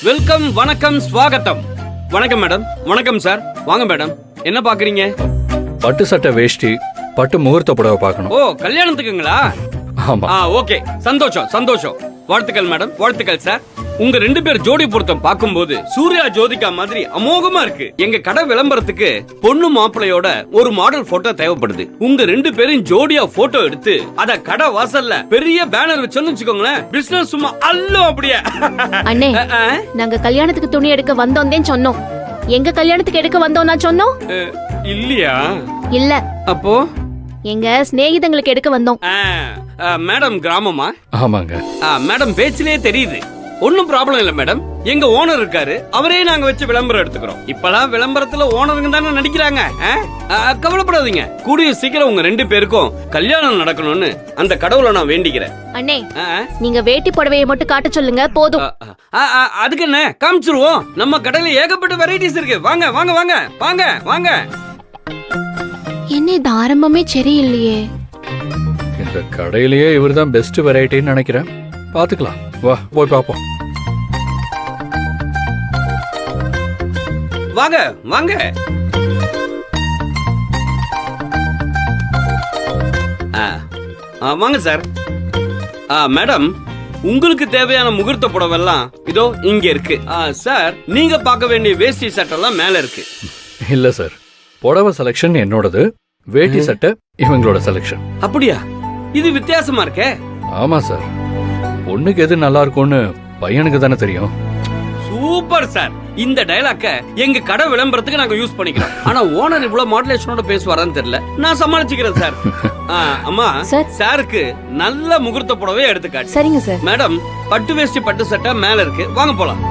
Welcome, வணக்கம், ஸ்வாகத்தம். வணக்கம் madam. வணக்கம் சார். வாங்க மேடம். என்ன பாக்குறீங்க? பட்டு சட்டை வேஷ்டி, பட்டு முகூர்த்த புடவை பார்க்கணும். ஓ, கல்யாணத்துக்குங்களா? ஆமா. ஓகே, சந்தோஷம் சந்தோஷம். வாழ்த்துக்கள் மேடம், வாழ்த்துக்கள் சார். உங்க 2 பேர் ஜோடி பொருத்தம் பார்க்கும்போது சூர்யா ஜோதிகா மாதிரி அமோகமா இருக்கு. எங்க கடை விளம்பரத்துக்கு பொண்ணு மாப்பிளையோட ஒரு மாடல் போட்டோ தேவைப்படுது. உங்க 2 பேரும் ஜோடியா போட்டோ எடுத்து அத கடை வாசல்ல பெரிய பேனர் வச்சோன்னு வச்சுக்கோங்களேன், பிசினஸ் சும்மா அல்லும் அப்படியே. அண்ணே, நாங்க கல்யாணத்துக்கு துணி எடுக்க வந்தோம் சொன்னோம். எங்க கல்யாணத்துக்கு எடுக்க வந்தோம் நான் சொன்னோம் இல்லையா? இல்ல, அப்போ எங்க சிநேகிதங்களுக்கு எடுக்க வந்தோம். மேடம் கிராமமா? ஆமாங்க. மேடம் பேச்சிலே தெரியுது. ஒன்னும் ப்ராப்ளம் இல்ல மேடம். எங்க ஓனர் இருக்காரு, அவரே நாங்க வச்சு விளம்பரம் எடுத்துக்கிறோம். இப்பலாம் விளம்பரத்துல ஓனருங்க தானே நடிக்கிறாங்க. கவலைப்படாதீங்க, கூடிய சீக்கிரம் உங்க 2 பேருக்கும் கல்யாணம் நடக்கணும்னு அந்த கடவுளை நான் வேண்டிக்கிறேன். அண்ணே, நீங்க வேட்டி புடவையை மட்டும் காட்ட சொல்லுங்க போதும். அதுக்கு என்ன, காமிச்சிருவோம். நம்ம கடையில ஏகப்பட்ட வெரைட்டிஸ் இருக்கு. வாங்க வாங்க வாங்க வாங்க வாங்க. என்ன இது ஆரம்பமே சரியில்லையே. இந்த கடையிலேயே இவர்தான் பெஸ்ட் வெரைட்டின்னு நினைக்கிறேன். பாத்துக்கலாம், வா போய் பாப்போம். வாங்க வாங்க. வாங்க சார். மேடம், உங்களுக்கு தேவையான முகூர்த்த புடவெல்லாம் இதோ இங்க இருக்கு. சார், நீங்க பார்க்க வேண்டிய வேஷ்டி சட்டெல்லாம் மேல இருக்கு. இல்ல சார், புடவை செலக்ஷன் என்னோடது, வேட்டி சட்டை இவங்களோட செலக்ஷன். அப்படியா? இது வித்தியாசமா இருக்கே. ஆமா சார், பொண்ணுக்கு எது நல்லா இருக்கும்னு பையனுக்கு தானே தெரியும். Super sir. இந்த டயலாக்க எங்க கடை விளம்பரத்துக்கு நாங்க யூஸ் பண்ணிக்கிறோம். ஆனா ஓனர் இவ்வளவு மாடுலேஷனோட பேசுவாரான்னு தெரியல. நான் சமாளிச்சுக்கிறேன் சார். அம்மா, சாருக்கு நல்ல முகூர்த்த புடவை எடுத்துக்காட்டு. சரிங்க சார். மேடம், பட்டு வேஷ்டி பட்டு சட்டை மேல இருக்கு, வாங்க போலாம்.